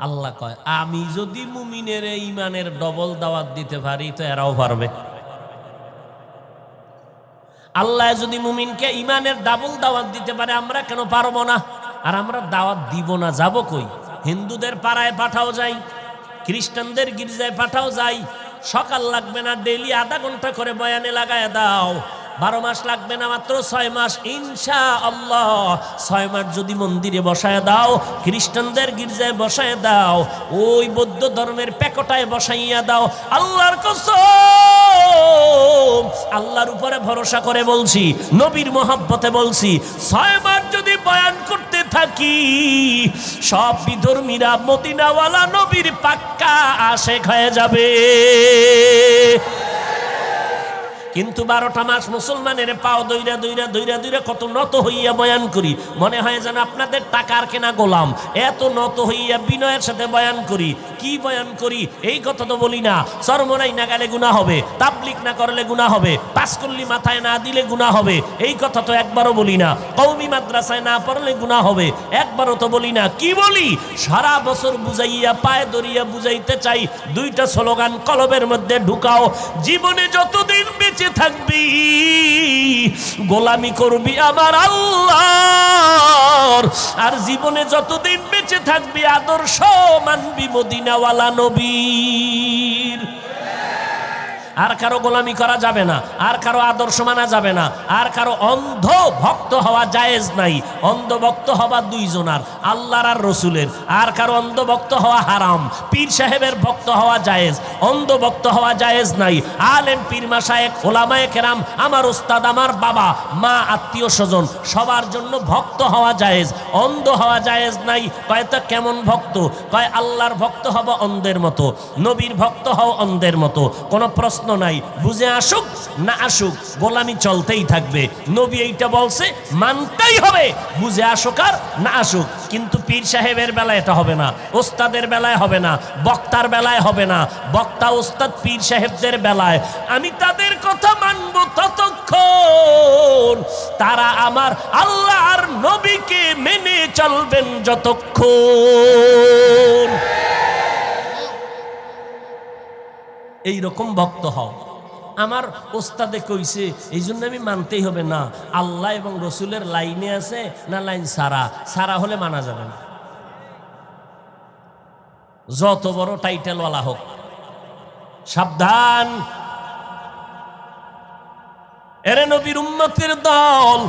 আল্লাহ কয়, আমি যদি মুমিনের ঈমানের ডবল দাওয়াত দিতে পারি তো এরাও পারবে। আল্লাহ যদি মুমিনকে ঈমানের ডাবল দাওয়াত দিতে পারে, আমরা কেন পারবো না? আর আমরা দাওয়াত দিব না, যাব কই? হিন্দুদের পাড়ায় পাঠাও যাই, খ্রিস্টানদের গির্জায় পাঠাও যাই, সকাল লাগবে না, ডেইলি আধা ঘন্টা করে বয়ানে লাগায় দাও। 12 মাস লাগবে না, মাত্র 6 মাস ইনশাআল্লাহ। 6 মাস যদি মন্দিরে বসায় দাও, খ্রিস্টানদের গির্জায় বসায় দাও, ওই বৌদ্ধ ধর্মের প্যাকটায় বসাইয়া দাও, আল্লাহর কসম, আল্লাহর উপরে ভরসা করে বলছি, নবীর মহব্বতে বলছি, 6 মাস যদি বয়ান করতে থাকি, সব বিধর্মীরা মদিনাওয়ালা নবীর পাক্কা আশেক হয়ে যাবে। কিন্তু 12টা মাস মুসলমানের পাও দইরা দইরা দইরা দইরা কত নত হইয়া বয়ান করি, মনে হয় যেন আপনাদের টাকার কেনা গোলাম। এত নত হইয়া বিনয়ের সাথে বয়ান করি। কি বয়ান করি? এই কথা তো বলি না, চরমনাই না গেলে গুনাহ হবে, তাবলিগ না করলে গুনাহ হবে, পাঁচকল্লি মাথায় না দিলে গুনাহ হবে, এই কথা তো একবারও বলি না। কওমি মাদ্রাসায় না পড়লে গুনাহ হবে, একবারও তো বলি না। কি বলি? সারা বছর বুঝাইয়া পায়ে দরিয়া বুঝাইতে চাই, 2টা স্লোগান কলবের মধ্যে ঢুকাও, জীবনে যতদিন বেঁচে থাকবি গোলামি করবি আমার আল্লাহর, আর জীবনে যতদিন বেঁচে থাকবি আদর্শ মানবি মদিনাওয়ালা নবীর। আর কারো গোলামি করা যাবে না, আর কারো আদর্শ মানা যাবে না, আর কারো অন্ধ ভক্ত হওয়া জায়েজ নাই। অন্ধ ভক্ত হওয়া 2 জনার, আল্লাহর আর রসুলের। আর কারো অন্ধ ভক্ত হওয়া হারাম। পীর সাহেবের ভক্ত হওয়া জায়েজ, অন্ধ ভক্ত হওয়া জায়েজ নাই। আলেম, পীর, মাশায়েখ, ওলামায়ে কেরাম, আমার উস্তাদ, আমার বাবা মা, আত্মীয় স্বজন, সবার জন্য ভক্ত হওয়া জায়েজ, অন্ধ হওয়া জায়েজ নাই। কয় তো কেমন ভক্ত? কয় আল্লাহর ভক্ত হব অন্ধের মতো, নবীর ভক্ত হও অন্ধের মতো, কোনো প্রশ্ন নাই। বুঝে আসুক না আসুক, গোলামি চলতেই থাকবে। নবী এইটা বলছে, মানতেই হবে, বুঝে আসুক আর না আসুক। কিন্তু পীর সাহেবের বেলায় এটা হবে না, ওস্তাদের বেলায় হবে না, বক্তার বেলায় হবে না। বক্তা, ওস্তাদ, পীর সাহেবদের বেলায় আমি তাদের কথা মানব ততক্ষণ তারা আমার আল্লাহ আর নবীকে মেনে চলবেন যতক্ষণ। এই রকম ভক্ত হও। আমার ওস্তাদে কইছে এই জন্য আমি মানতেই হবে না। আল্লাহ এবং রসুলের লাইনে আছে না লাইন সারা হলে মানা যাবে না, যত বড় টাইটেলওয়ালা হোক। সাবধান, এরে নবীর উম্মতের দল।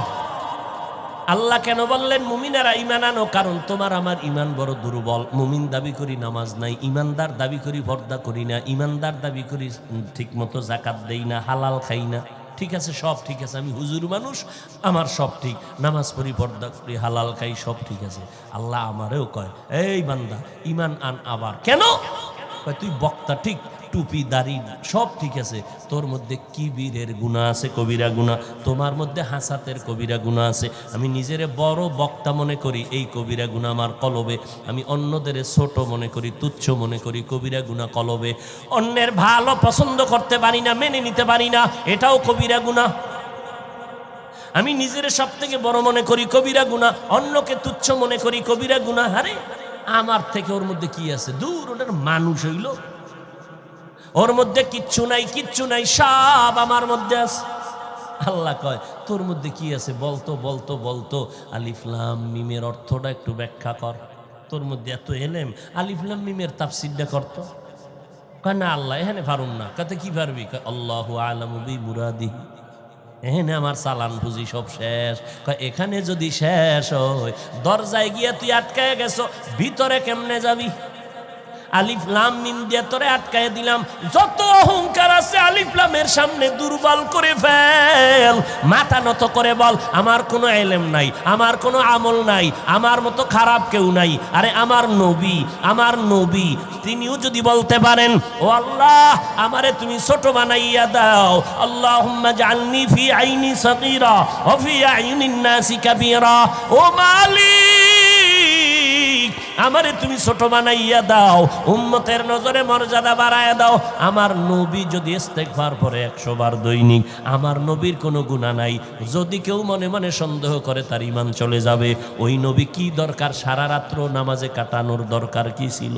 আল্লাহ কেন বললেন মুমিনেরা ঈমান আনো? কারণ তোমার আমার ঈমান বড় দুর্বল। মুমিন দাবি করি নামাজ নাই, ঈমানদার দাবি করি পর্দা করি না, ঈমানদার দাবি করি ঠিক মতো যাকাত দেই না, হালাল খাই না। ঠিক আছে, সব ঠিক আছে, আমি হুজুর মানুষ, আমার সব ঠিক, নামাজ পড়ি, পর্দা করি, হালাল খাই, সব ঠিক আছে। আল্লাহ আমারেও কয়, এই বান্দা ঈমান আন। আবার কেন কয়? তুই বক্তা ঠিক, টুপি দাড়ি সব ঠিক আছে, তোর মধ্যে কিবিরের গুনাহ আছে, কবিরা গুনাহ। তোমার মধ্যে হাসাতের কবিরা গুনাহ আছে। আমি নিজেরে বড় বক্তা মনে করি, এই কবিরা গুনাহ আমার কলবে। আমি অন্যদের ছোট মনে করি, তুচ্ছ মনে করি, কবিরা গুনাহ কলবে। অন্যের ভালো পছন্দ করতে পারি না, মেনে নিতে পারি না, এটাও কবিরা গুনাহ। আমি নিজের সব থেকে বড় মনে করি কবিরা গুনাহ, অন্যকে তুচ্ছ মনে করি কবিরা গুনাহ। আরে আমার থেকে ওর মধ্যে কি আছে? দূর, ওটার মানুষ হইল, ওর মধ্যে কিচ্ছু নাই, কিচ্ছু নাই, সব আমার মধ্যে আছে। আল্লাহ কয় তোর মধ্যে কি আছে? বলতো বলতো বলতো আলিফ লাম মিমের অর্থটা একটু ব্যাখ্যা কর। তোর মধ্যে এত এলেম, আলিফ লাম মিমের তাফসীরটা করতো। কয় না আল্লাহ এখানে পারুম না। কাতে কি পারবি? কয় আল্লাহু আ'লামু বিমুরাদিহি। এখানে আমার চালান পুঁজি সব শেষ। কয় এখানে যদি শেষ হয়, দরজায় গিয়ে তুই আটকায় গেছো, ভিতরে কেমনে যাবি? আলিফ লাম মিম দিয়ে তোরে আটকায় দিলাম, যত অহংকার আছে আলিফ লামের সামনে দুর্বল করে ফেল। মাথা নত করে বল আমার কোনো ইলম নাই, আমার কোনো আমল নাই, আমার মতো খারাপ কেউ নাই। আরে আমার নবী তিনিও যদি বলতে পারেন ও আল্লাহ আমারে তুমি ছোট বানাইয়া দাও, আল্লাহুম্মা জাআলনি ফি আইনি সাগীরা ওয়া ফি আইনিন নাসি কাবীরা, ও মালিক আমারে তুমি ছোট বানাইয়া দাও, উম্মতের নজরে মর্যাদা বাড়ায়া দাও। আমার নবী যদি ইস্তেগফার পড়ে 100 বার দৈনিক, আমার নবীর কোনো গুনাহ নাই। যদি কেউ মনে মনে সন্দেহ করে তার ঈমান চলে যাবে। ওই নবী কি দরকার সারা রাত্র নামাজে কাটানোর দরকার কি ছিল?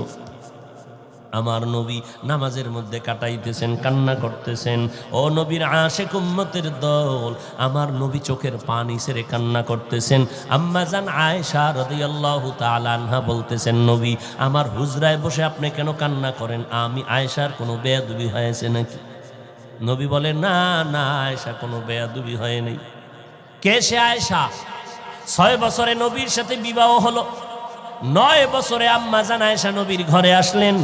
আমার নবী নামাজের মধ্যে কাটাইতেছেন, কান্না করতেছেন। ও নবীর আশিক উম্মতের দল, আমার নবী চোখের পানি ছেড়ে কান্না করতেছেন। আম্মা জান আয়েশা রাদিয়াল্লাহু তাআলা আনহা বলতেছেন নবী আমার হুজরায় বসে আপনি কেন কান্না করেন? আমি আয়েশার কোনো বেয়াদবি হয়েছে নাকি? নবী বলে না না, আয়েশা কোনো বেয়াদবি হয় নাই। কে সে আয়েশা? 6 বছরে নবীর সাথে বিবাহ হলো, 9 বছরে আম্মা জান আয়েশা নবীর ঘরে আসলেন।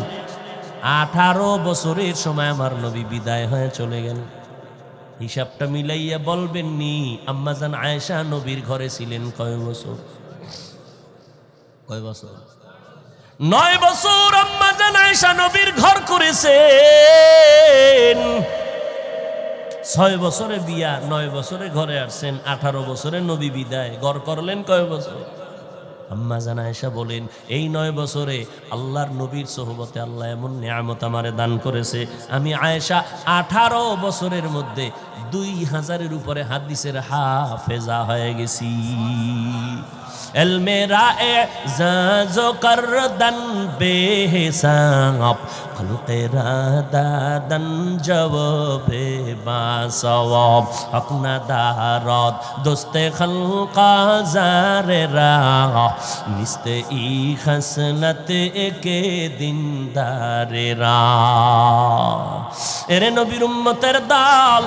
18 বছরের সময় আমার নবী বিদায় হয়ে চলে গেল। হিসাবটা মিলাইয়া বলবেন নি আম্মা জান আয়েশা নবীর ঘরে ছিলেন কয় বছর? 9 বছর আম্মা জান আয়েশা নবীর ঘর করেছেন। 6 বছরে বিয়া, 9 বছরে ঘরে আসছেন, 18 বছরে নবী বিদায়, ঘর করলেন কয় বছর? আম্মা জান আয়েশা বলেন এই 9 বছরে আল্লাহর নবীর সোহবতে আল্লাহ এমন নিয়ামত আমারে দান করেছে, আমি আয়েশা 18 বছরের মধ্যে 2000-এর উপরে হাদিসের হাফেজা হয়ে গেছি। এলমে রায়ে জাজো করদন বেহিসাব, খলকে রাদাদন জওবে বাসওয়াব, আপনা দারদ দোস্তে খলকা জারে রা, নিস্তে ই খসলত একে দিনদারে রা। এরে নবীর উম্মতের দল,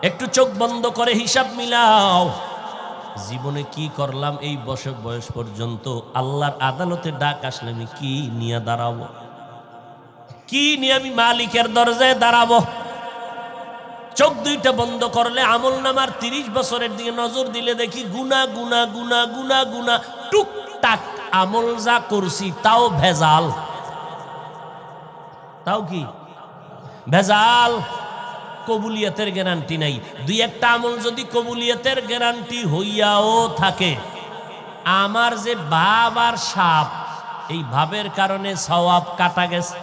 একটু চোখ বন্ধ করে হিসাব মিলাও। জীবনে কি করলাম এই বয়স পর্যন্ত? আল্লাহর আদালতে ডাক আসলে আমি কি নিয়ে দাঁড়াবো? কি নিয়ে আমি মালিকের দরজায় দাঁড়াবো? চোখ দুইটা বন্ধ করলে আমল নামার 30 বছরের দিকে নজর দিলে দেখি গুনা গুনা গুনা গুনা গুনা, টুকটাক আমল যা করছি তাও ভেজাল। তাও কি ভেজাল? কবুলিয়তের গ্যারান্টি নাই। 2-1টা আমল যদি কবুলিয়তের গ্যারান্টি হইয়াও থাকে, আমার যে ভাব আর সাপ, এই ভাবের কারণে সওয়াব কাটা গেছে।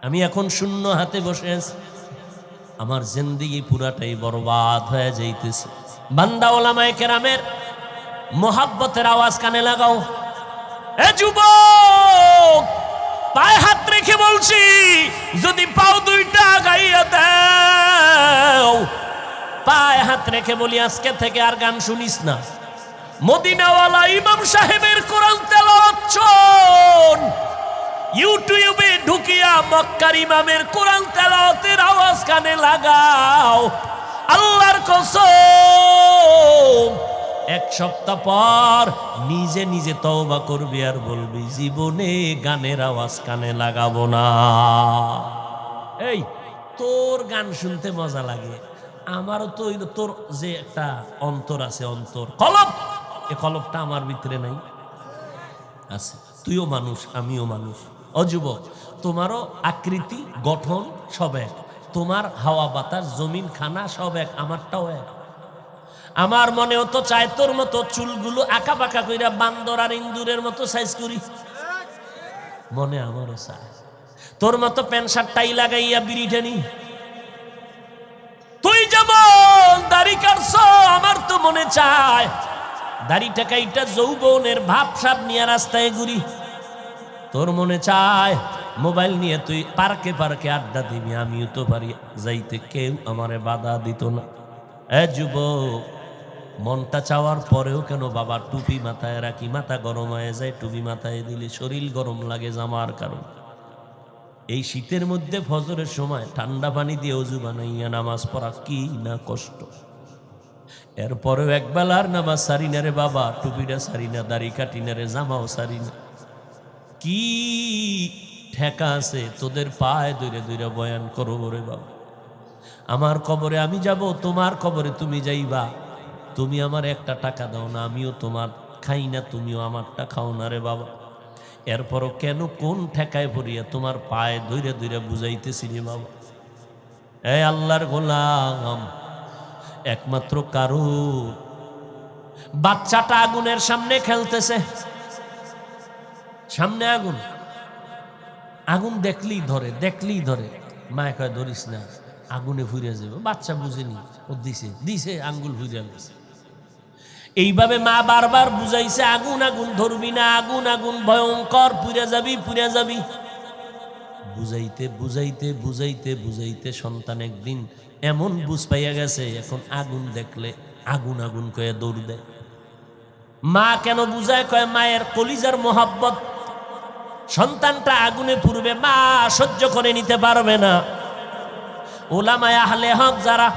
আমি এখন শূন্য হাতে বসে আছি, আমার জিন্দেগি পুরাটাই বরবাদ হয়ে যাইতেছে। বান্দা ওলামায়ে কেরামের মোহাব্বতের আওয়াজ কানে লাগাও। এ যুবক, পায়ে হাত রেখে বলছি, যদি পাও দুইটা আগাইয়া দাও, পায়ে হাত রেখে বলি আজকে থেকে আর গান শুনিস না। মদিনাওয়ালা ইমাম সাহেবের কোরআন তেলাওয়াত শোন। ইউটিউবে ঢুকিয়া মক্কার ইমামের কোরআন তেলাওয়াতের আওয়াজ কানে লাগাও। আল্লাহর কসম, 1 সপ্তাহ পর নিজে নিজে তওবা করবি আর বলবি জীবনে গানের আওয়াজ কানে লাগাবো না। এই তোর গান শুনতে মজা লাগে, আমারও তো তোর যে একটা অন্তর আছে, অন্তর কলব, এই কলবটা আমার ভিতরে নাই আছে। তুইও মানুষ, আমিও মানুষ। অযুবক, তোমারও আকৃতি গঠন সব এক, তোমার হাওয়া বাতাস জমিন খানা সব এক, আমারটাও এক। আমার মনেও তো চায় তোর মতো চুলগুলো আঁকা বাঁকা কইরা বান্দর আর ইন্দুরের মতো সাইজ করি, মনে আমারও চায় তোর মতো প্যান্ট শার্ট টাই লাগাইয়া বিড়ি টানি। তুই যেমন দাড়ি কাটছো, আমার তো মনে চায় দাড়িটা কাইটা যৌবনের ভাবসাব নিয়ে রাস্তায় ঘুরি। তোর মনে চায় মোবাইল নিয়ে তুই পার্কে পার্কে আড্ডা দিবি, আমিও তো পারি যাইতে, কেউ আমারে বাধা দিত না। যুবক, মনটা চাওয়ার পরেও কেন বাবা টুপি মাথায় রাখি? মাথা গরম হয়ে যায়, টুপি মাথায় দিলে শরীর গরম লাগে জামার কারণ। এই শীতের মধ্যে ফজরের সময় ঠান্ডা পানি দিয়ে অজু বানাইয়া নামাজ পড়া কি না কষ্ট। এরপরেও একবেলার নামাজ সারি না রে বাবা, টুপিটা সারি না, দাড়ি কাটি না রে, জামাও সারি না। কি ঠেকা আছে তোদের পায়ে দৈরে দৈরে বয়ান করো রে বাবা। আমার কবরে আমি যাব, তোমার কবরে তুমি যাইবা। তুমি আমার একটা টাকা দাও না, আমিও তোমার খাই না, তুমিও আমারটা খাও না রে বাবা। এরপরও কেন কোন ঠেকায় পড়িয়া তোমার পায়ে দৈরে দৈরে বুঝাইতেছি রে বাবা। এই আল্লাহর গোলাম, একমাত্র কারো বাচ্চাটা আগুনের সামনে খেলতেছে, সামনে আগুন, আগুন দেখলেই ধরে, দেখলেই ধরে। মায় কয় ধরিস না, আগুনে ফুরে যাবে। বাচ্চা বুঝেনি, ও দিছে দিছে আঙ্গুল ফুরে গেছে। এইভাবে মা বারবার বুঝাইছে, আগুন আগুন ধরবি না, আগুন আগুন ভয়ঙ্কর, পুড়ে যাবি পুড়ে যাবি। বুঝাইতে বুঝাইতে বুঝাইতে বুঝাইতে সন্তান একদিন এমন বুঝ পাইয়া গেছে, এখন আগুন দেখলে আগুন আগুন কয়ে দৌড় দেয়। মা কেন বুঝায়? কয় মায়ের কলিজার মোহাব্বত। সন্তানটা আগুনে পুড়বে, মা সহ্য করে নিতে পারবে না। ওলামায়ে আহলে হক যারা,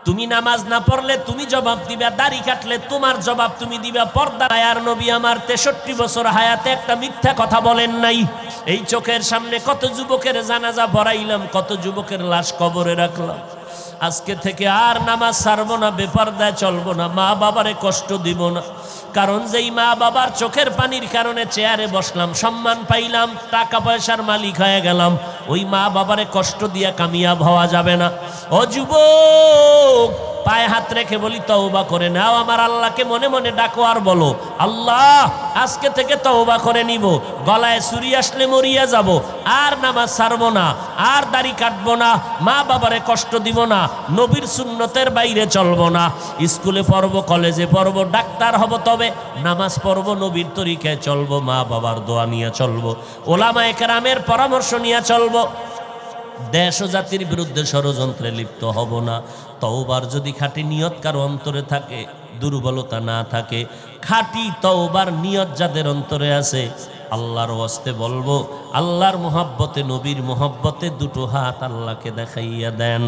তুমি নামাজ না পড়লে তুমি জবাব দিবে, দাড়ি কাটলে তোমার জবাব তুমি দিবে। পর্দা আর নবী আমার 63 বছর হায়াতে একটা মিথ্যা কথা বলেন নাই। এই চোখের সামনে কত যুবকের জানাজা পড়াইলাম, কত যুবকের লাশ কবরে রাখলাম। আজকে থেকে আর নামাজ ছাড়বো না, বেপরদায় চলবো না, মা বাবারে কষ্ট দিব না। কারণ যেই মা বাবার চোখের পানির কারণে চেয়ারে বসলাম, সম্মান পাইলাম, টাকা পয়সার মালিক হয়ে গেলাম, ওই মা বাবারে কষ্ট দিয়া কামিয়াব হওয়া যাবে না। ও যুবক, পায়ে হাত রেখে বলি তওবা করে নাও। আমার আল্লাহকে মনে মনে ডাকো আর বলো, আল্লাহ আজকে থেকে তওবা করে নিব। গলায় ছুরি আসলে মরিয়া যাব, আর নামাজ ছাড়বো না, আর দাড়ি কাটবো না, মা বাবারে কষ্ট দিব না, নবীর সুন্নতের বাইরে চলবো না। স্কুলে পড়বো, কলেজে পড়বো, ডাক্তার হব, তবে নামাজ পড়বো, নবীর তরিকায় চলবো, মা বাবার দোয়া নিয়ে চলবো, ওলামায়ে কেরামের পরামর্শ নিয়ে চলবো। দেশ ও জাতির বিরুদ্ধে ষড়যন্ত্রে লিপ্ত হব না। তওবার যদি খাঁটি নিয়ত কারো অন্তরে থাকে, দুর্বলতা না থাকে, খাঁটি তওবার নিয়ত যাদের অন্তরে আছে, আল্লাহর ওয়াস্তে বলবো, আল্লাহর মোহাব্বতে, নবীর মোহাব্বতে দুটো হাত আল্লাহকে দেখাইয়া দেন।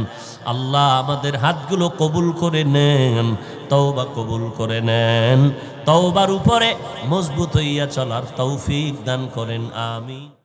আল্লাহ আমাদের হাতগুলো কবুল করে নেন, তওবা কবুল করে নেন, তওবার উপরে মজবুত হইয়া চলার তৌফিক দান করেন, আমিন।